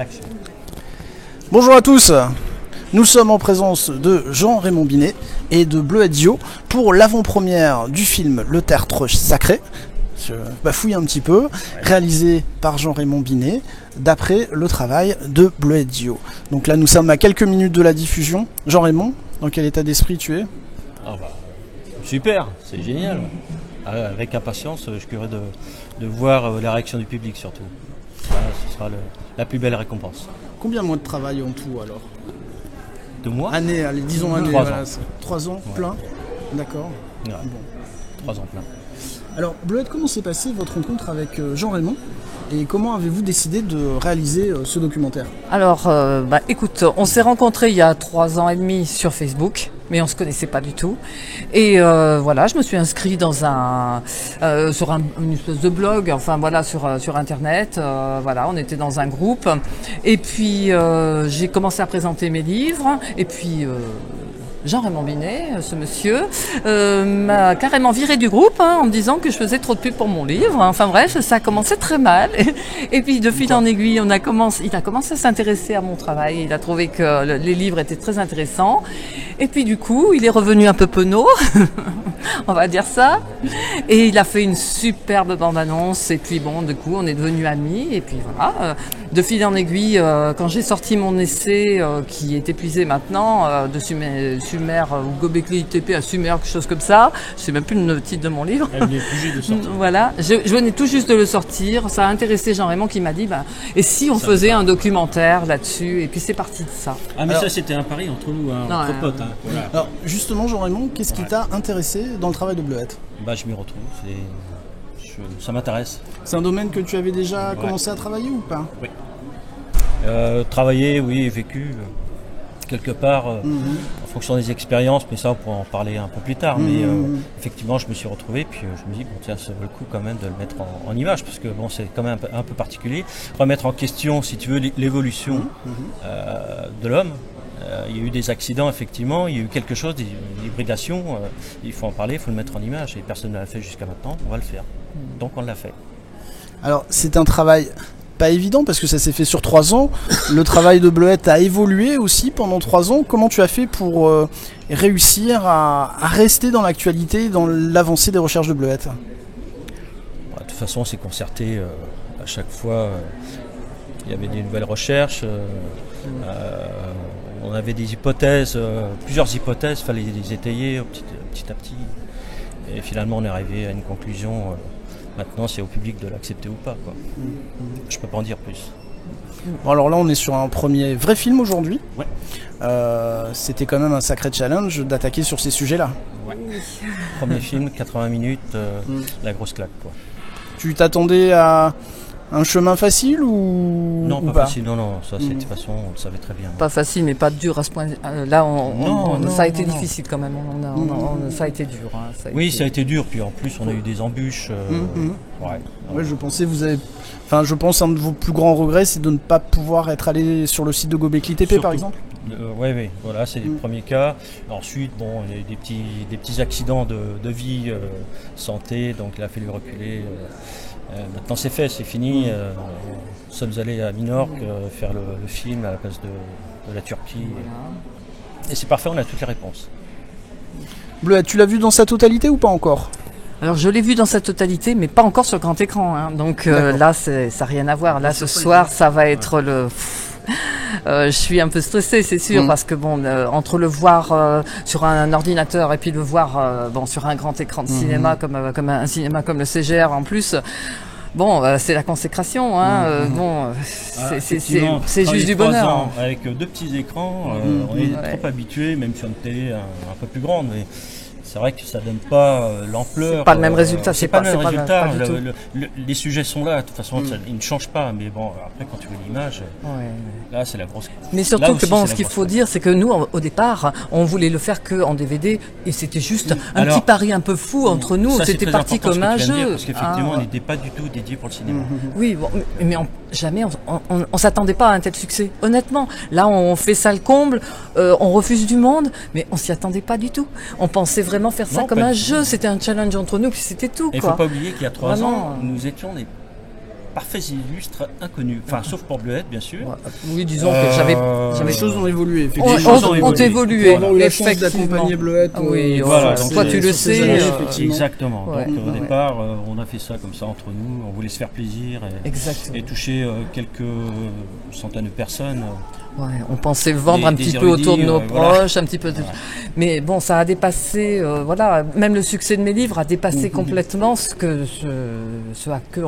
Action. Bonjour à tous, nous sommes en présence de Jean-Raymond Binet et de Bleuette Dio pour l'avant-première du film Le Tertre Sacré, je bafouille un petit peu, réalisé par Jean-Raymond Binet d'après le travail de Bleuette Dio. Donc là nous sommes à quelques minutes de la diffusion. Jean-Raymond, dans quel état d'esprit tu es? Super, c'est génial. Avec impatience, je suis curieux de voir la réaction du public surtout. Voilà, ce sera la plus belle récompense. Combien de mois de travail en tout alors? 2 mois? Année, allez, disons année. 3 voilà, ans. 3 ans, Ouais. plein. D'accord. Ouais. Bon. 3 ans plein. Alors, Bleuette, comment s'est passée votre rencontre avec Jean-Raymond et comment avez-vous décidé de réaliser ce documentaire? Alors, écoute, on s'est rencontrés il y a 3 ans et demi sur Facebook, mais on se connaissait pas du tout. Et voilà, je me suis inscrite dans sur une espèce de blog, enfin voilà, sur Internet. Voilà, on était dans un groupe. Et puis, j'ai commencé à présenter mes livres. Et puis... Jean-Raymond Binet, ce monsieur, m'a carrément viré du groupe en me disant que je faisais trop de pub pour mon livre. Enfin bref, ça a commencé très mal. Et puis de fil en aiguille, il a commencé à s'intéresser à mon travail. Il a trouvé que les livres étaient très intéressants. Et puis du coup, il est revenu un peu penaud, on va dire ça. Et il a fait une superbe bande-annonce. Et puis bon, du coup, on est devenus amis. Et puis voilà, de fil en aiguille, quand j'ai sorti mon essai, qui est épuisé maintenant, de Sumer ou Göbekli Tepe à Sumer, quelque chose comme ça. Je sais même plus le titre de mon livre. Elle venait tout juste de sortir. Voilà, je venais tout juste de le sortir. Ça a intéressé Jean-Raymond qui m'a dit, et si on faisait un documentaire là-dessus? Et puis c'est parti de ça. Ah mais Alors, ça c'était un pari entre nous, entre potes. Voilà. Alors, justement, Jean-Raymond, qu'est-ce qui t'a intéressé dans le travail de Bleuette? Je m'y retrouve. Ça m'intéresse. C'est un domaine que tu avais déjà commencé à travailler ou pas? Oui. Travailler, oui, vécu quelque part en fonction des expériences, mais ça on pourra en parler un peu plus tard. Mais effectivement, je me suis retrouvé, puis je me dis bon tiens, ça vaut le coup quand même de le mettre en image, parce que bon, c'est quand même un peu particulier. Remettre en question, si tu veux, l'évolution de l'homme. Il y a eu des accidents, effectivement, il y a eu quelque chose, des hybridations, il faut en parler, il faut le mettre en image, et personne ne l'a fait jusqu'à maintenant, on va le faire. Donc on l'a fait. Alors, c'est un travail pas évident parce que ça s'est fait sur 3 ans. Le travail de Bleuette a évolué aussi pendant 3 ans. Comment tu as fait pour réussir à rester dans l'actualité, dans l'avancée des recherches de Bleuette? De toute façon, on s'est concerté à chaque fois. Il y avait des nouvelles recherches. On avait des hypothèses, plusieurs hypothèses, il fallait les étayer petit à petit. Et finalement, on est arrivé à une conclusion. Maintenant, c'est au public de l'accepter ou pas, quoi. Je peux pas en dire plus. Bon, alors là, on est sur un premier vrai film aujourd'hui. Ouais. C'était quand même un sacré challenge d'attaquer sur ces sujets-là. Ouais. Premier film, 80 minutes, la grosse claque, quoi. Tu t'attendais à un chemin facile ou Non, ou pas facile, non, ça, de toute façon, on le savait très bien. Pas facile, mais pas dur à ce point. Là, ça a été non. difficile quand même. Ça a été dur. Ça a été dur, puis en plus, on a eu des embûches. Ouais, je pensais je pense un de vos plus grands regrets, c'est de ne pas pouvoir être allé sur le site de Göbekli Tepe, par exemple. Oui, voilà, c'est le premier cas. Ensuite, bon, il y a eu des petits accidents de vie, santé, donc il a fallu reculer. Maintenant c'est fait, c'est fini. Nous sommes allés à Minorque faire le film à la place de la Turquie. Et c'est parfait, on a toutes les réponses. Bleuette, tu l'as vu dans sa totalité ou pas encore? Alors je l'ai vu dans sa totalité, mais pas encore sur grand écran. Donc là, ça n'a rien à voir. Là, ce soir, ça va être le... je suis un peu stressée, c'est sûr, parce que bon, entre le voir sur un ordinateur et puis le voir sur un grand écran de cinéma comme un cinéma comme le CGR en plus. Bon, c'est la consécration, c'est juste du bonheur. Avec 2 petits écrans, on est trop habitué, même sur une télé un peu plus grande, mais c'est vrai que ça donne pas l'ampleur. C'est pas le même résultat. C'est pas le même résultat. Pas du tout. Les sujets sont là. De toute façon, ils ne changent pas. Mais bon, après, quand tu vois l'image, là, c'est la grosse. Mais surtout que ce qu'il faut dire, c'est que nous, au départ, on voulait le faire que en DVD, et c'était juste un petit pari un peu fou entre nous. C'était parti comme un jeu. Parce qu'effectivement, on n'était pas du tout dédié pour le cinéma. Oui, bon, mais jamais on s'attendait pas à un tel succès. Honnêtement, là, on fait ça le comble. On refuse du monde, mais on s'y attendait pas du tout. On pensait vraiment faire ça comme un jeu, c'était un challenge entre nous, puis c'était tout. Il ne faut pas oublier qu'il y a 3 ans, nous étions parfaits illustres inconnus. Enfin, sauf pour Bleuette, bien sûr. Ouais. Oui, disons que j'avais Les choses ont évolué, ont effectivement. évolué. Pour avoir eu la chance Effectivement. d'accompagner Bleuette. Oui, voilà, donc donc toi c'est- tu le sur ces sais. années, euh, effectivement. Exactement. Ouais, Donc au ouais. départ, on a fait ça comme ça entre nous. On voulait se faire plaisir Exactement. et toucher quelques centaines de personnes. Ouais, on pensait vendre un Des petit peu autour de érudits, nos voilà. proches, un petit peu. Mais bon, ça a dépassé. Voilà, même le succès de mes livres a dépassé complètement ce à que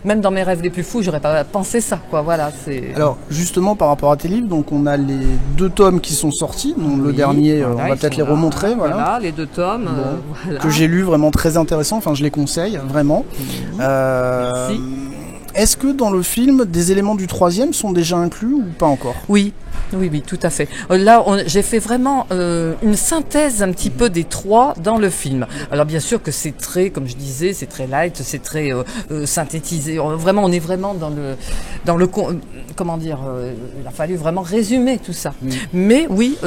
même dans mes rêves les plus fous, j'aurais pas pensé ça. Quoi, voilà, c'est. Alors justement par rapport à tes livres, donc on a les 2 tomes qui sont sortis, donc le Oui, dernier, voilà, on va ils peut-être sont les là. remontrer, voilà. Les 2 tomes. Voilà. Que j'ai lu, vraiment très intéressant, enfin je les conseille vraiment. Merci. Est-ce que dans le film des éléments du 3e sont déjà inclus ou pas encore? Oui, oui, tout à fait. Là, j'ai fait vraiment une synthèse un petit peu des 3 dans le film. Alors bien sûr que c'est très, comme je disais, c'est très light, c'est très synthétisé. Vraiment, on est vraiment comment dire, il a fallu vraiment résumer tout ça. Mais oui,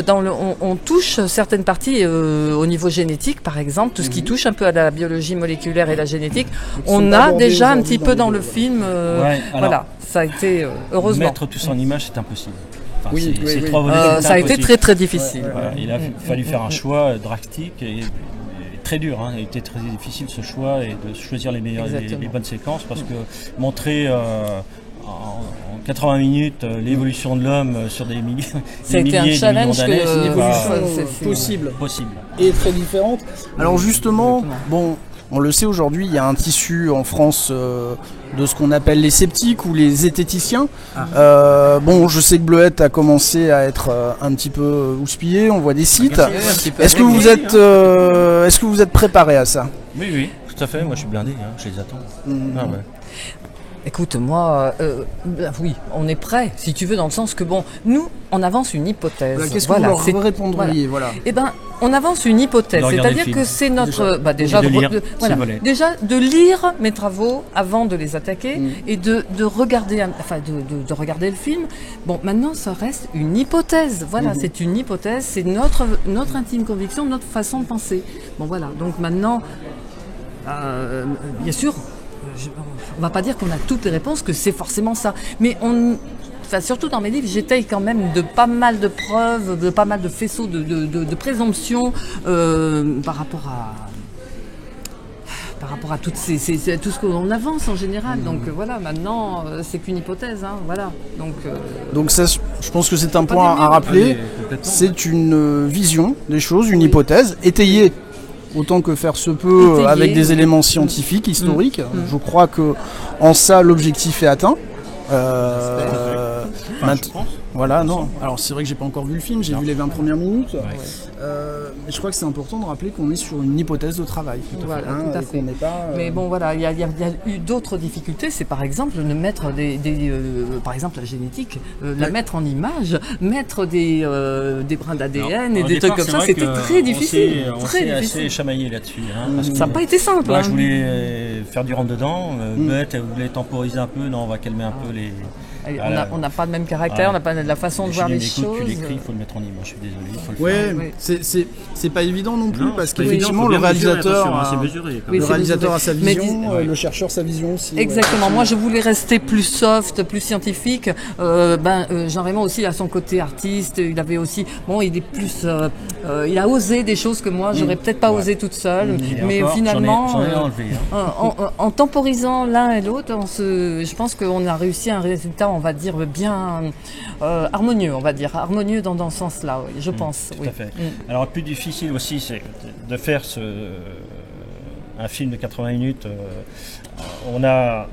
on touche certaines parties au niveau génétique, par exemple, tout ce qui touche un peu à la biologie moléculaire et la génétique. On a abordés déjà un aujourd'hui petit dans peu les dans deux, le film. Ouais, alors, Voilà, ça a été heureusement. Mettre tout ça en image, c'est impossible. Enfin, Oui, c'est oui, oui. 3 volets, c'est Ça a été impossible. très très difficile. Voilà, il a fallu faire un choix drastique et très dur. Hein. Il a été très difficile ce choix et de choisir les bonnes séquences parce que montrer en 80 minutes l'évolution de l'homme sur des milliers, Ça a des été un milliers, des challenge millions d'années, que- c'est Évolution c'est- possible possible. et très différente. Alors justement, bon, on le sait aujourd'hui, il y a un tissu en France de ce qu'on appelle les sceptiques ou les zététiciens. Bon, je sais que Bleuette a commencé à être un petit peu houspillé, on voit des sites. Est-ce que vous êtes préparé à ça? Oui, oui, tout à fait. Moi, je suis blindé. Hein. Je les attends. Ah, ouais. Écoute, moi, oui, on est prêt, si tu veux, dans le sens que, bon, nous, on avance une hypothèse. Qu'est-ce que Voilà, vous leur répondriez, voilà. Eh ben, on avance une hypothèse, De regarder c'est-à-dire le que film. c'est notre, déjà, de lire, voilà, s'il vous plaît. déjà de lire mes travaux avant de les attaquer et de regarder, enfin, de regarder le film. Bon, maintenant, ça reste une hypothèse. Voilà, c'est une hypothèse, c'est notre intime conviction, notre façon de penser. Bon, voilà. Donc maintenant, bien sûr. On va pas dire qu'on a toutes les réponses, que c'est forcément ça. Mais surtout dans mes livres, j'étaye quand même de pas mal de preuves, de pas mal de faisceaux de présomptions par rapport à toutes tout ce qu'on avance en général. Donc voilà, maintenant c'est qu'une hypothèse. Hein, voilà. Donc ça, je pense que c'est un pas point dire à mieux. rappeler. complètement. C'est une vision des choses, une hypothèse étayée. Autant que faire se peut Étayée, avec des oui. éléments scientifiques, historiques. Je crois que en ça l'objectif est atteint. Enfin, je pense. Voilà, non. Alors c'est vrai que j'ai pas encore vu le film, j'ai vu les 20 premières minutes. Ouais. Mais je crois que c'est important de rappeler qu'on est sur une hypothèse de travail. Voilà, tout à et fait. qu'on n'est pas, Mais bon, voilà, il y a eu d'autres difficultés. C'est par exemple de mettre par exemple la génétique, la mettre en image, mettre des brins d'ADN et Alors, des au trucs départ, comme c'est ça. vrai C'était que très difficile. On Très s'est assez difficile. chamaillé là-dessus. Hein, parce que Ça n'a pas été simple. moi, hein. je voulais faire du rentre-dedans. Bête, elle voulait temporiser un peu. Non, on va calmer un peu les. Et Voilà. on n'a pas le même caractère, on n'a pas la façon de Je voir dis, les mais écoute, choses. tu l'écris, il faut le mettre en image. Je suis désolé, il faut le faire. Ouais, Oui. c'est pas évident non plus Non, parce c'est pas évident, qu'effectivement faut le bien mesurer, réalisateur, attention, hein, c'est a, mesuré, quand Oui, même. le c'est réalisateur mesuré. a sa Mais vision, ouais. le chercheur sa vision aussi. Exactement. Moi, je voulais rester plus soft, plus scientifique. Jean-Raymond aussi a son côté artiste. Il avait aussi, bon, il est plus, il a osé des choses que moi, j'aurais peut-être pas osé toute seule. Et Mais encore, finalement, j'en ai enlevé. Hein. en temporisant l'un et l'autre, je pense qu'on a réussi un résultat, on va dire bien harmonieux, on va dire harmonieux dans ce sens-là. Oui, je pense. Tout Oui. à fait. Alors, le plus difficile aussi, c'est de faire un film de 80 minutes. On a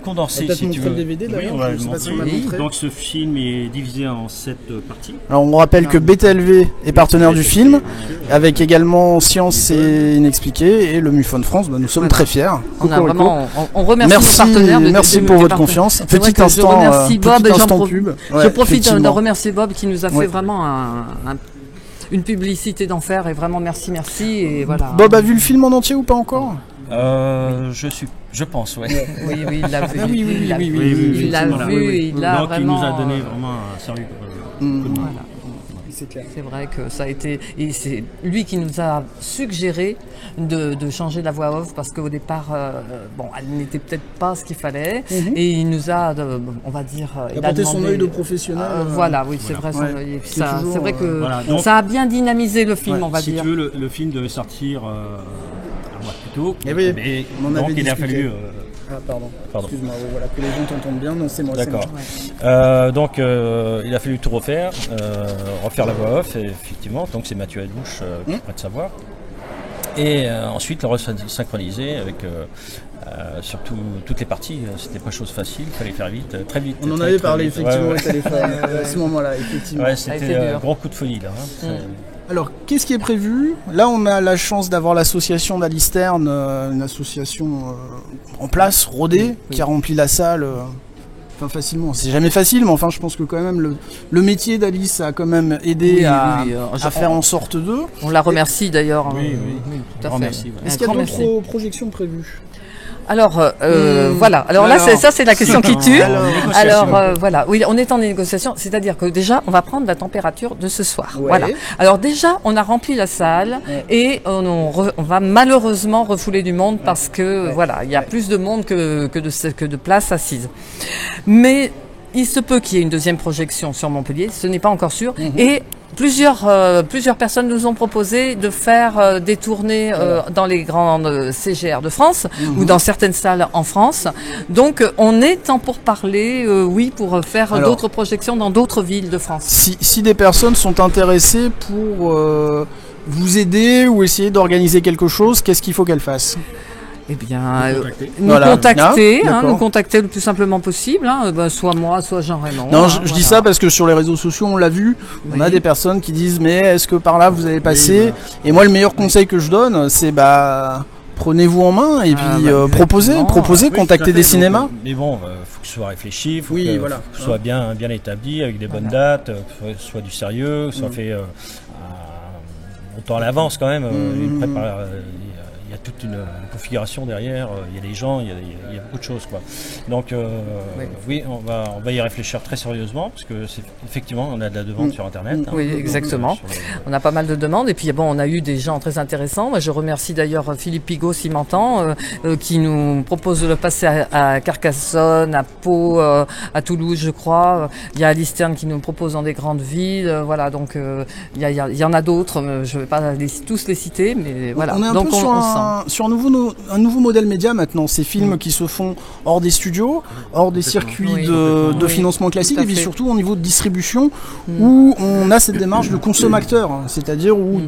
condensé, On va peut-être si tu montrer veux. le DVD, d'ailleurs, on va je le sais pas si montrer. on l'a montré. Donc, ce film est divisé en 7 parties. Alors on rappelle que BTLV est partenaire du film, avec également Science et Inexpliqué et le MUFON France. Nous sommes très fiers. On a Cocorico. vraiment, on remercie Merci, nos partenaires. merci pour votre confiance. C'est vrai Petit que je instant, remercie Bob petit et j'en instant prof- pub. je Ouais, profite de effectivement. remercier Bob qui nous a fait Ouais. vraiment une publicité d'enfer et vraiment merci et voilà. Bob a vu le film en entier ou pas encore? Je pense, ouais. Oui, il l'a vu. Ah oui, il l'a oui, vu, oui, il l'a effectivement, vu, oui. il l'a Donc, vraiment. il nous a donné vraiment un sérieux coup de main. Voilà. c'est clair. C'est vrai que ça a été, et c'est lui qui nous a suggéré de changer la voix off parce qu'au départ, bon, elle n'était peut-être pas ce qu'il fallait, et il nous a, on va dire, il a porté son œil de professionnel. Voilà, oui, c'est vrai. Ouais. C'est vrai que voilà, donc, ça a bien dynamisé le film, on va si dire. tu veux, le film devait sortir un mois plus tôt, oui, mais on donc avait il a discuté. fallu. Ah, pardon. Excuse-moi, voilà, que les gens t'entendent bien. Non, c'est moi. D'accord. Moi. Donc il a fallu tout refaire, refaire la voix off, et effectivement, donc c'est Mathieu Adouche qui prête sa voix. Et ensuite le resynchroniser avec surtout toutes les parties, c'était pas chose facile, il fallait faire vite, très vite. On en très, avait très parlé vite. effectivement Ouais. au téléphone à ce moment-là, effectivement. Ouais, Ça a c'était été un dur. gros coup de folie là. Hein. Alors, qu'est-ce qui est prévu? Là, on a la chance d'avoir l'association d'Alisterne, une association en place, rodée, qui a rempli la salle. Enfin, facilement. C'est jamais facile, mais enfin, je pense que quand même le métier d'Alice a quand même aidé à faire en sorte d'eux. On la remercie d'ailleurs. Oui, tout à grand fait. merci, ouais. Est-ce qu'il y a grand d'autres merci. projections prévues? Alors, voilà. Alors là, ça c'est la question qui tue. Alors, voilà. Oui, on est en négociation. C'est-à-dire que déjà, on va prendre la température de ce soir. Ouais. Voilà. Alors déjà, on a rempli la salle et on va malheureusement refouler du monde parce que voilà, il y a plus de monde que de places assises. Mais il se peut qu'il y ait une deuxième projection sur Montpellier. Ce n'est pas encore sûr. Et plusieurs personnes nous ont proposé de faire des tournées dans les grandes CGR de France ou dans certaines salles en France. Donc on est en pourparlers, oui, pour faire d'autres projections dans d'autres villes de France. Si des personnes sont intéressées pour vous aider ou essayer d'organiser quelque chose, qu'est-ce qu'il faut qu'elles fassent? Eh bien, nous Voilà. contacter, Ah, d'accord. nous contacter le plus simplement possible, soit moi, soit Jean-Raymond. Non, je dis ça parce que sur les réseaux sociaux, on l'a vu, on a Oui. des personnes qui disent mais est-ce que par là vous allez passer? Et moi, le meilleur conseil que je donne, c'est prenez-vous en main et puis proposez, Oui, contactez tout à fait. des cinémas. Donc, mais bon, faut que ce soit réfléchi, faut Oui, que, voilà. faut que ce soit bien établi, avec des bonnes dates, que ce soit du sérieux, que ce soit fait longtemps à l'avance quand même. Il y a toute une configuration derrière, il y a des gens, il y a beaucoup de choses, quoi. Donc oui, on va y réfléchir très sérieusement parce que effectivement on a de la demande sur internet. Hein. Oui, exactement. On a pas mal de demandes et puis bon, on a eu des gens très intéressants. Moi, je remercie d'ailleurs Philippe Pigot, s'il m'entend, qui nous propose de le passer à Carcassonne, à Pau, à Toulouse, je crois. Il y a Alisterne qui nous propose dans des grandes villes. Voilà, donc il y en a d'autres. Je ne vais pas tous les citer, mais voilà. On est un donc peu sur un nouveau modèle média maintenant. Ces films qui se font hors des studios, hors des circuits Oui. de Oui. financement classique, Tout à et puis fait. surtout au niveau de distribution, où on a cette démarche de consommateur, c'est-à-dire où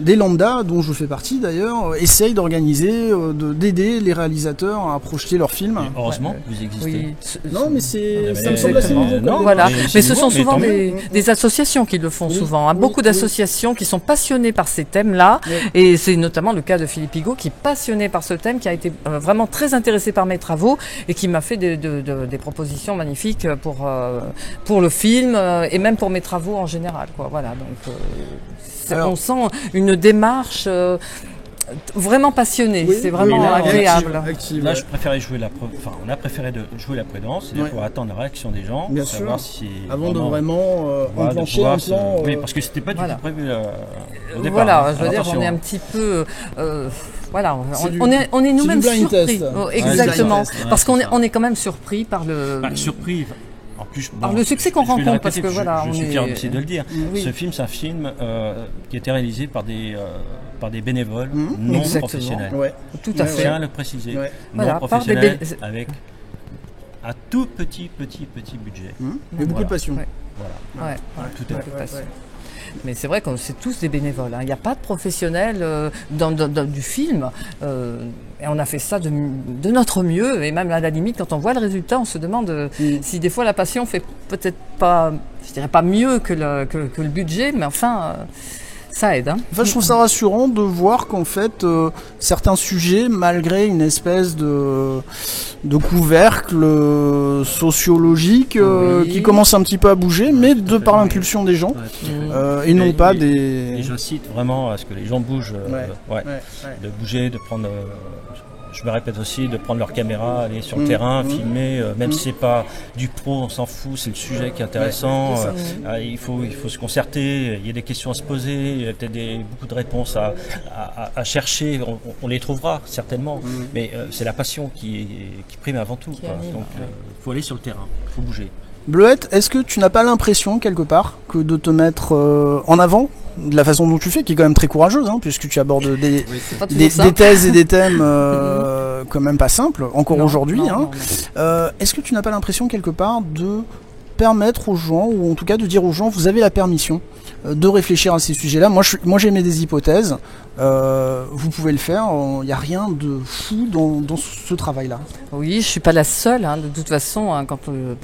des lambdas, dont je fais partie d'ailleurs, essayent d'organiser, d'aider les réalisateurs à projeter leurs films. Et heureusement que vous existez. Oui. Non, mais ça me semble assez Exactement. nouveau. quand Non, même. Voilà, mais mais c'est ce nouveau, sont mais souvent tant mieux. des associations qui le font Oui, souvent, hein. oui, Beaucoup oui. d'associations qui sont passionnées par ces thèmes-là, Oui. et c'est notamment le cas de Philippe Pigot qui est passionné par ce thème, qui a été vraiment très intéressé par mes travaux et qui m'a fait des propositions magnifiques pour le film et même pour mes travaux en général, quoi. Voilà, donc Alors- on sent une démarche vraiment passionnée, Oui, c'est vraiment oui, là, agréable. active, Là, ouais. je préférais on a préféré jouer la prudence, c'est-à-dire Ouais. pour attendre la réaction des gens, Bien pour savoir si Avant de vraiment voilà, de enclencher pouvoir un plan. oui, parce que c'était pas du voilà. tout prévu au départ. Voilà, hein. je veux dire, Attention, on est hein. un petit peu, voilà, C'est du- on est nous-mêmes c'est du blind surpris. test. Oh, Ouais, exactement, c'est du blind test, parce ouais, qu'on c'est est, ça. on est quand même surpris par le. Surpris. En plus, Par le succès qu'on je vais le rencontre, parce répéter, que voilà, je on suis est- fier aussi de le dire. Oui. Ce film, c'est un film qui a été réalisé par des bénévoles non Exactement. professionnels. Ouais. Tout Je à fait. tiens à le préciser. Ouais. Voilà, Non par professionnels des avec un tout petit budget. Mais beaucoup de passion. Ouais. Voilà. Ouais, Tout à ouais, fait. tout à fait. Mais c'est vrai que c'est tous des bénévoles, hein. Il n'y a pas de professionnels dans du film. Et on a fait ça de notre mieux. Et même à la limite, quand on voit le résultat, on se demande si des fois la passion fait peut-être pas, je dirais pas mieux que le budget, mais enfin, ça aide. Hein. Enfin, je trouve ça rassurant de voir qu'en fait, certains sujets, malgré une espèce de couvercle sociologique Oui. qui commence un petit peu à bouger, mais de par l'impulsion des gens, et non pas Et des... j'incite vraiment à ce que les gens bougent, de bouger, de prendre je me répète aussi, de prendre leur caméra, aller sur le terrain, filmer, même si c'est pas du pro, on s'en fout, c'est le sujet qui est intéressant. Il faut se concerter, il y a des questions à se poser, il y a peut-être beaucoup de réponses à chercher, on les trouvera certainement, mais c'est la passion qui prime avant tout. Quoi. Donc il faut aller sur le terrain, il faut bouger. Bleuette, est-ce que tu n'as pas l'impression, quelque part, que de te mettre en avant, de la façon dont tu fais, qui est quand même très courageuse, hein, puisque tu abordes des thèses et des thèmes quand même pas simples, encore aujourd'hui. Est-ce que tu n'as pas l'impression, quelque part, de permettre aux gens, ou en tout cas de dire aux gens, vous avez la permission de réfléchir à ces sujets-là. Moi j'ai mis des hypothèses, vous pouvez le faire, il n'y a rien de fou dans ce travail-là. Oui, je suis pas la seule, de toute façon, quand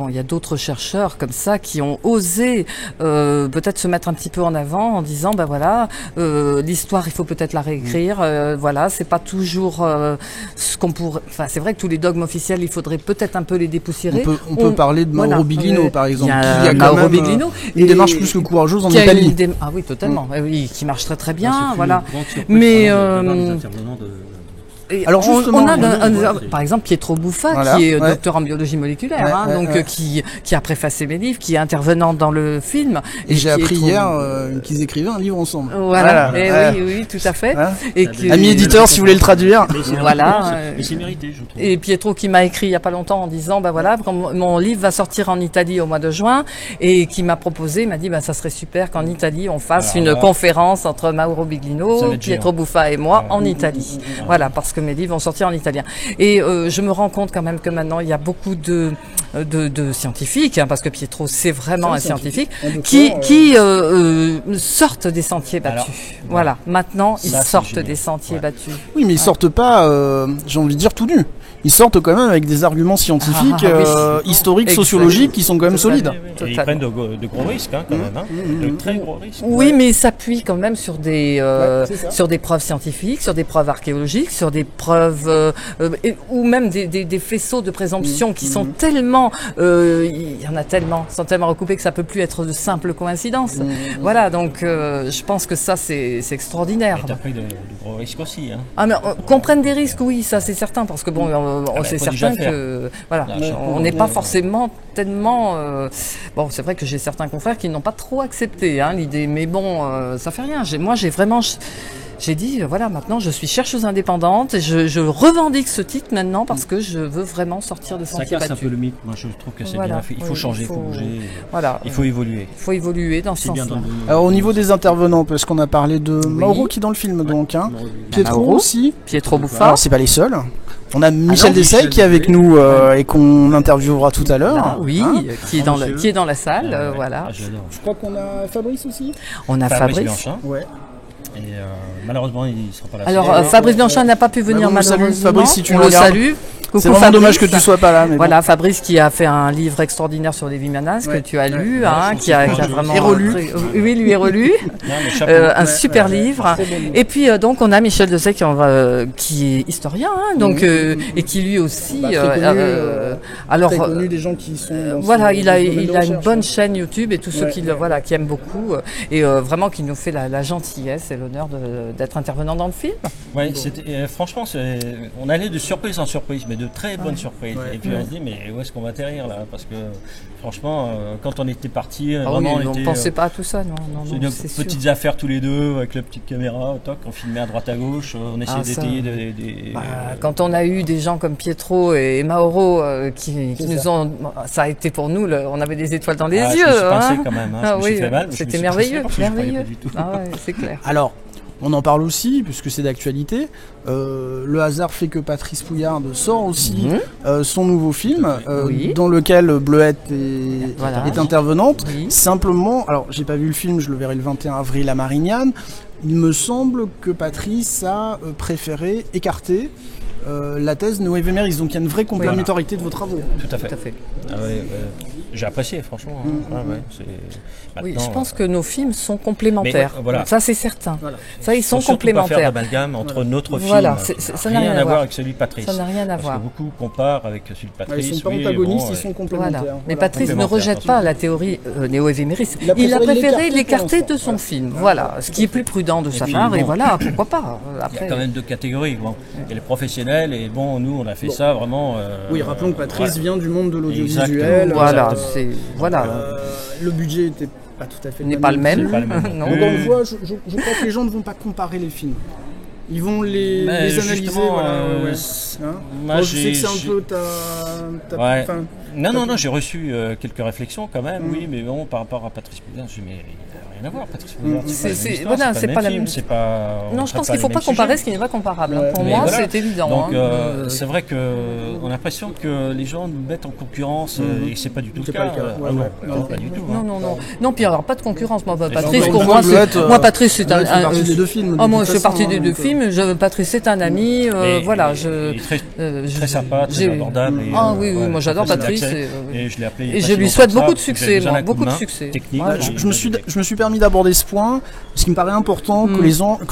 il y a d'autres chercheurs comme ça qui ont osé peut-être se mettre un petit peu en avant en disant l'histoire il faut peut-être la réécrire, c'est pas toujours ce qu'on pourrait, c'est vrai que tous les dogmes officiels il faudrait peut-être un peu les dépoussiérer. On peut parler de Mauro Biglino par exemple, qui a Mauro Biglino, une démarche plus que courageuse en Italie. Ah oui, totalement, oui, qui marche très très bien, mais alors justement, on a par exemple Pietro Buffa qui est docteur en biologie moléculaire, qui a préfacé mes livres, qui est intervenant dans le film. Et j'ai appris hier qu'ils écrivaient un livre ensemble. Oui, tout à fait. Et ami éditeur, si vous voulez le traduire. Mais c'est mérité, je trouve. Et Pietro qui m'a écrit il y a pas longtemps en disant mon livre va sortir en Italie au mois de juin, et qui m'a proposé, il m'a dit ça serait super qu'en Italie on fasse une conférence entre Mauro Biglino, Pietro Buffa et moi en Italie. Voilà, parce que mes livres vont sortir en italien. Et je me rends compte quand même que maintenant il y a beaucoup de scientifiques, parce que Pietro c'est vraiment un scientifique, qui sortent des sentiers battus. Maintenant ils sortent des sentiers battus. Oui, mais ils sortent pas, j'ai envie de dire, tout nus. Ils sortent quand même avec des arguments scientifiques, historiques, sociologiques qui sont quand même solides. Et ils prennent de gros risques quand même, de très gros risques. Oui, mais ils s'appuient quand même sur des preuves scientifiques, sur des preuves archéologiques, sur des preuves ou même des faisceaux de présomption qui sont tellement, il y en a tellement, sont tellement recoupés que ça peut plus être de simples coïncidences. Voilà, donc je pense que ça c'est extraordinaire. Et t'as pris de gros risques aussi. Mais qu'on prenne des risques, oui, ça c'est certain, parce que c'est certain que on n'est pas forcément tellement. C'est vrai que j'ai certains confrères qui n'ont pas trop accepté l'idée, mais ça fait rien. J'ai dit, maintenant je suis chercheuse indépendante et je revendique ce titre maintenant parce que je veux vraiment sortir de sentiers battus. Ça casse un peu le mythe, moi je trouve que c'est bien fait. Il faut changer, il faut bouger, il faut évoluer. Il faut évoluer dans ce sens-là. Alors au niveau des intervenants, parce qu'on a parlé de Mauro qui est dans le film, Pietro aussi. Pietro Buffa. Alors c'est pas les seuls. On a Michel Dessay qui est avec nous et qu'on interviewera tout à l'heure. Qui est dans la salle, Je crois qu'on a Fabrice aussi. On a Fabrice. Et malheureusement, il ne sera pas là. Alors, Fabrice Blanchin n'a pas pu venir malheureusement. Fabrice, si tu le salue. C'est vraiment dommage que tu sois pas là. Mais Fabrice qui a fait un livre extraordinaire sur les Vimanas que tu as lu, qui a vraiment relu. Oui, lui est relu. Un super livre. Et puis donc on a Michel Dessay qui est historien, et qui lui aussi. Très connu des gens qui sont. Il a une bonne chaîne YouTube et tous ceux qui aiment beaucoup et vraiment qui nous fait la gentillesse et l'honneur d'être intervenant dans le film. Oui, franchement, on allait de surprise en surprise, mais de très bonnes surprises. Et puis on se dit, mais où est-ce qu'on va atterrir là? Parce que franchement, quand on était partis, on ne pensait pas à tout ça, non. C'est petites affaires tous les deux, avec la petite caméra, on filmait à droite à gauche, on essayait d'étayer des... Quand on a eu des gens comme Pietro et Mauro qui nous ont... Ça a été pour nous, on avait des étoiles dans les yeux. Je me suis pincé quand même, je me suis fait mal. C'était merveilleux. C'est clair. Alors, on en parle aussi, puisque c'est d'actualité. Le hasard fait que Patrice Pouillard sort aussi son nouveau film, dans lequel Bleuette est intervenante. Simplement, alors j'ai pas vu le film, je le verrai le 21 avril à Marignane. Il me semble que Patrice a préféré écarter la thèse Noé Véméris, donc il y a une vraie complémentarité de vos travaux. Tout à fait. J'ai apprécié, franchement. Oui, je pense que nos films sont complémentaires. Mais, voilà. Ça, c'est certain. Voilà. Ça, ils sont Faut surtout complémentaires. pas faire d'amalgame entre notre film. Voilà, ça n'a rien à voir avec celui de Patrice. Ça n'a rien à voir. Parce que beaucoup comparent avec celui de Patrice. Ils sont pas antagonistes, ils sont complémentaires. Voilà. Mais Voilà. Patrice ne Complémentaires, rejette pas la théorie néo-évéméris. Il a préféré l'écarter l'écarter pour de son film. Voilà, ce qui est plus prudent de sa puis, part. Et bon, voilà, pourquoi pas. Il y a Après, quand même deux catégories. Bon. Il y a les professionnels et bon, nous on a fait ça vraiment. Oui, rappelons que Patrice voilà. vient du monde de l'audiovisuel. Exactement. voilà, Exactement. voilà. Le budget était pas tout à fait N'est pas le même. C'est pas le même. Non. Encore une fois, je crois que les gens ne vont pas comparer les films. Ils vont les analyser. justement, Voilà, moi, je sais que c'est un peu ta Ouais. enfin, Non, j'ai reçu quelques réflexions quand même, oui, mais bon, par rapport à Patrice Poulin, je dis, mais il n'a rien à voir, Patrice Poulin. C'est pas la même. C'est pas. Non, je pense qu'il ne faut pas comparer ce qui n'est pas comparable. Ouais. Pour Mais moi, voilà. c'est évident. Donc, hein. c'est vrai qu'on a l'impression que les gens nous mettent en concurrence et c'est pas du tout le C'est cas. pas le cas. Ouais, Ah non, ouais. non, pas du tout. Non. Non, puis alors, pas de concurrence. Moi, Patrice, encore pour une moi, fois, Bleuette, moi, Patrice, c'est Bleuette fait partie des deux films, de moi, toute je fais façon, partie des deux donc, films. Patrice, c'est un ami. Voilà, Il est très je- sympa, très j'ai- abordable. Ah oui, moi j'adore facile Patrice. d'accès. Et je l'ai appelé. il y a Et pas je si lui longtemps souhaite que ça. beaucoup de J'ai succès, besoin moi, d'un coup beaucoup de main succès. technique. Voilà. je me suis permis d'aborder ce point, parce qu'il me paraît important que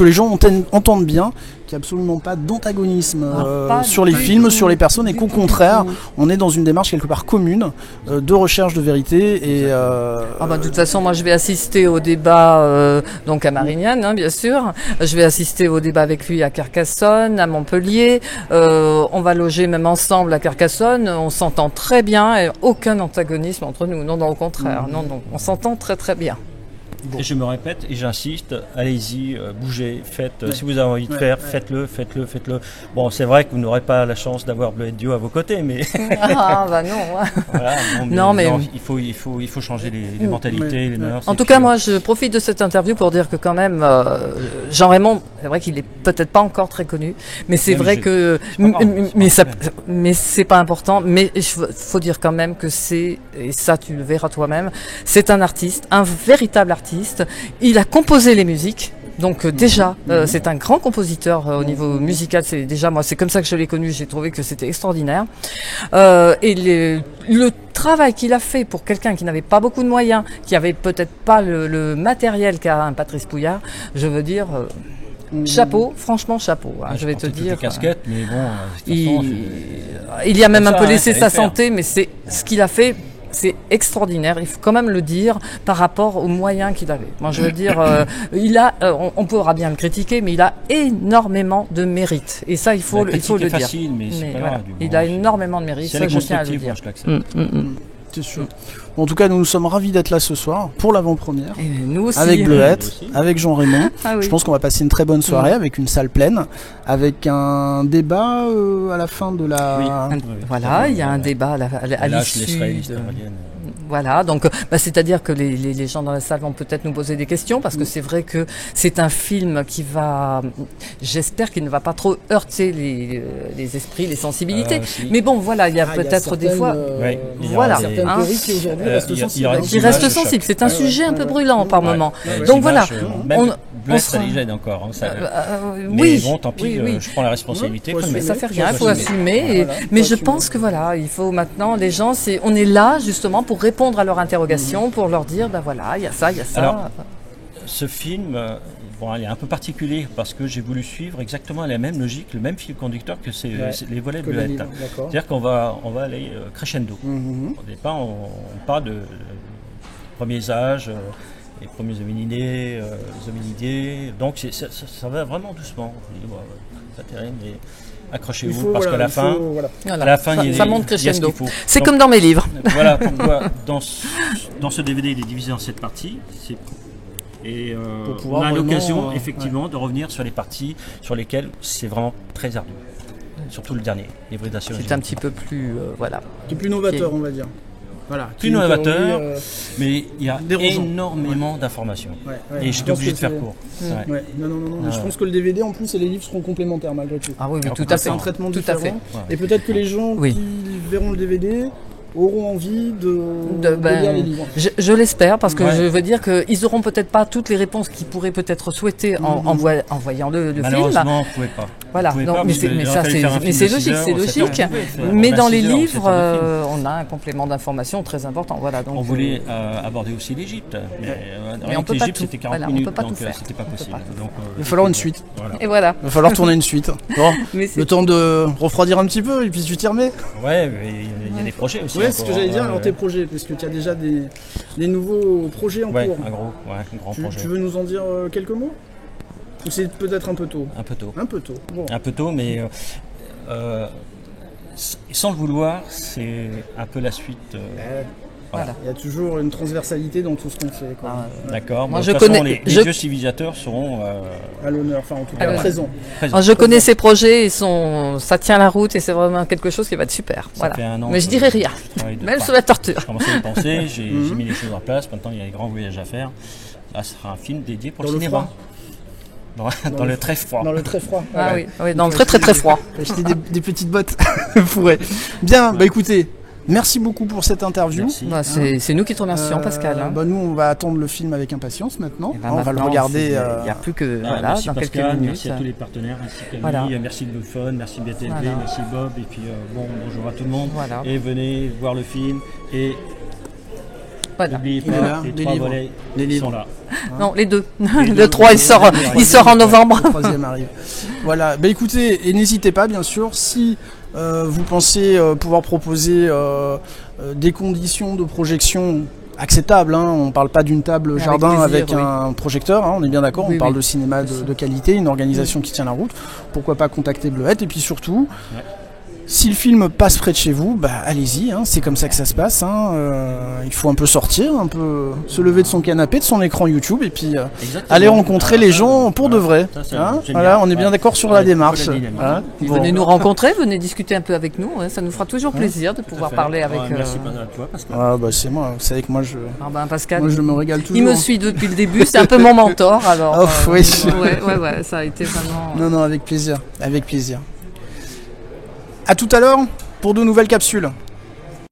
les gens entendent bien qu'il n'y a absolument pas d'antagonisme pas sur les du films, tout. sur les personnes, et qu'au contraire, on est dans une démarche quelque part commune de recherche de vérité. Et De toute façon, moi, je vais assister au débat donc à Marignane, hein, bien sûr. Je vais assister au débat avec lui à Carcassonne, à Montpellier. On va loger même ensemble à Carcassonne. On s'entend très bien et aucun antagonisme entre nous. Non, au contraire. Non, on s'entend très très bien. Et je me répète et j'insiste, allez-y, bougez, faites. Si vous avez envie de faire, faites-le. Bon, c'est vrai que vous n'aurez pas la chance d'avoir Bleuette Dio à vos côtés, mais Ah non. voilà, Non, mais- il faut changer les mentalités, les mœurs. En et tout puis, cas, moi, je profite de cette interview pour dire que quand même, Jean Raymond, c'est vrai qu'il est peut-être pas encore très connu, mais c'est Même vrai je- que, c'est pas grave, mais c'est pas important. Mais il faut dire quand même que et ça tu le verras toi-même, c'est un artiste, un véritable artiste. Il a composé les musiques. Donc déjà, c'est un grand compositeur au niveau musical. C'est déjà moi, c'est comme ça que je l'ai connu. J'ai trouvé que c'était extraordinaire. Et le travail qu'il a fait pour quelqu'un qui n'avait pas beaucoup de moyens, qui avait peut-être pas le matériel qu'a un Patrice Pouillard, je veux dire. Chapeau, franchement chapeau. Hein, je vais te portais toutes dire. les casquettes, mais bon, de toute façon, Il y a même comme un ça, peu laissé ça sa allait faire. santé, mais c'est ce qu'il a fait. C'est extraordinaire, il faut quand même le dire par rapport aux moyens qu'il avait. Moi, je veux dire, on pourra bien le critiquer, mais il a énormément de mérite. Et ça, il faut le dire. facile, mais c'est pas voilà, grave. il a énormément de mérite, Si ça elle est je tiens à le constructive, dire. moi, je l'accepte. c'est sûr. Bon, en tout cas, nous sommes ravis d'être là ce soir pour l'avant-première. Et nous aussi. Avec Nous Bleuette, aussi. avec Jean Raymond. Ah oui. Je pense qu'on va passer une très bonne soirée avec une salle pleine, avec un débat à la fin de la. Voilà, il y a un débat à Là, je l'issue. laisserai de- l'historienne. Voilà, donc c'est-à-dire que les gens dans la salle vont peut-être nous poser des questions parce que c'est vrai que c'est un film qui va, j'espère qu'il ne va pas trop heurter les esprits, les sensibilités. Si. Mais bon, voilà, il y a Ah, il y a peut-être des certaines, fois, Ouais, il y aura voilà, des- certaines hein. théories qui aujourd'hui restent il y a- il y sensibles. aura qui des reste images de sensible. choc. C'est un sujet un peu brûlant par moment. Ouais, Donc les voilà, images, même on Bleuette, sera- ça les gêne encore. Hein, ça- oui, mais bon, tant pis, oui. je prends la responsabilité. Ouais, faut le mais Mais mettre. ça fait rien, il faut Faut assumer. Voilà, Mais faut je assumer. pense que voilà, il faut maintenant, les gens, on est là justement pour répondre à leurs interrogations, pour leur dire, ben voilà, il y a ça, il y a ça. Alors, ce film, bon, il est un peu particulier parce que j'ai voulu suivre exactement la même logique, le même fil conducteur que c'est les volets de Que le Bleuette. livre, d'accord. C'est-à-dire qu'on va aller crescendo. Mhm. Au départ, on parle de premiers âges, les premiers hominidés, les hominidés. Donc ça va vraiment doucement. Je dis, c'est pas terrible, mais accrochez-vous parce qu'à la fin, Voilà. à la fin, ça, il y a, ça monte il y a ce crescendo. qu'il faut. C'est Donc, comme dans mes livres. voilà pourquoi dans ce DVD il est divisé en 7 parties. Et Pour pouvoir on a vraiment, l'occasion effectivement de revenir sur les parties sur lesquelles c'est vraiment très ardu. Surtout le dernier, l'hybridation. C'est un petit peu plus, voilà. Qui est plus novateur, on va dire. Voilà. Plus Qui est novateur, aujourd'hui, mais il y a dérangeant. énormément d'informations. ouais, Et je j'étais pense obligé que de faire c'est- court. Mm. Ouais. Ouais, non. Ah Je ouais. pense que le DVD en plus et les livres seront complémentaires malgré tout. Ah oui, Alors, tout à C'est fait. un traitement Tout à différent. fait. Ouais. Et peut-être que les gens Oui. qui verront le DVD auront envie de Ben, lire les livres. je l'espère, parce que Ouais. je veux dire qu'ils auront peut-être pas toutes les réponses qu'ils pourraient peut-être souhaiter en voyant le film. Malheureusement, on pouvait pas. Voilà, On pouvait non, pas, mais parce c'est que mais il aurait ça fallu c'est faire un mais film c'est de 6 logique, heures, c'est on sait logique. pas, on pouvait faire. Mais On a dans les 6 heures, livres, c'est pas le film. on a un complément d'information très important. Voilà, donc On voulait aborder aussi l'Égypte, mais, Mais rien on que peut pas l'Égypte tout. c'était 40 Voilà, on minutes, peut pas donc tout faire. c'était pas On peut possible. pas. Donc, Il va falloir une suite. Voilà. et voilà. Il va falloir tourner une suite. Bon, Mais c'est le temps de refroidir un petit peu et puis tu t'y remets. Ouais, mais il y a des projets aussi. Ouais, c'est ce que encore, j'allais dire. ouais, Alors tes projets, parce que tu as déjà des nouveaux projets en Ouais, cours. un grand projet. Tu veux nous en dire quelques mots? Ou c'est peut-être un peu tôt? Un peu tôt. Un peu tôt. Bon. Un peu tôt, mais sans le vouloir, c'est un peu la suite. voilà. Il y a toujours une transversalité dans tout ce qu'on fait. Quoi. D'accord. Moi, De je toute façon, connais- les je- dieux civilisateurs seront À l'honneur, enfin en tout cas l'honneur. présent. présents. Alors, je connais ces projets, ça tient la route et c'est vraiment quelque chose qui va être super. Ça Voilà. fait un an Mais je que dirais rien, je travaille de même part. sous la torture. J'ai commencé à y penser, j'ai mis les choses en place. Maintenant, il y a des grands voyages à faire. Là, ce sera un film dédié pour Dans le le cinéma. froid. Dans le très froid. Dans le très froid. Ah oui, dans le très très très froid. Acheter des petites bottes. Pourrait. Bien, bah écoutez, merci beaucoup pour cette interview. Merci. Bah, c'est nous qui te remercions, Pascal. hein. Bah nous, on va attendre le film avec impatience maintenant. Et ben on va le maintenant, regarder. Il n'y a plus que voilà, merci dans Pascal, quelques minutes. merci à tous les partenaires, merci Camille, Voilà. merci Good Fun, merci BTLP, Voilà. merci Bob, et puis bonjour à tout le monde. Voilà. Et venez voir le film, et Voilà. n'oubliez Il est là, pas, les les 3 livres. volets Les ils livres. sont là. Non, les deux. deux. Le 3, il sort en novembre. Le troisième arrive. Voilà. Bah écoutez, et n'hésitez pas, bien sûr, si vous pensez pouvoir proposer des conditions de projection acceptables, hein, on parle pas d'une table Avec jardin plaisir, avec oui. un projecteur, hein, on est bien d'accord, Oui, on parle oui. de cinéma de qualité, une organisation qui tient la route. Pourquoi pas contacter Bleuette, et puis surtout, Ouais. si le film passe près de chez vous, bah allez-y, hein, c'est comme ça que ça se passe. Hein, il faut un peu sortir, un peu se lever de son canapé, de son écran YouTube, et puis Exactement. aller rencontrer les Ça, gens pour de vrai. ça, c'est Hein, génial. voilà, on est bien Ouais. d'accord sur Ouais, la faut démarche. la dynamique. Hein, Puis bon. venez nous rencontrer, venez discuter un peu avec nous. hein, ça nous fera toujours plaisir de Tout à pouvoir fait. parler avec. Ouais, merci à toi, Pascal. Ah bah c'est moi, vous savez que moi je Pascal. me régale toujours. Il me suit depuis le début, c'est un peu mon mentor. Alors. Oh, oui. Ouais, ça a été vraiment. Non, avec plaisir, avec plaisir. À tout à l'heure pour de nouvelles capsules.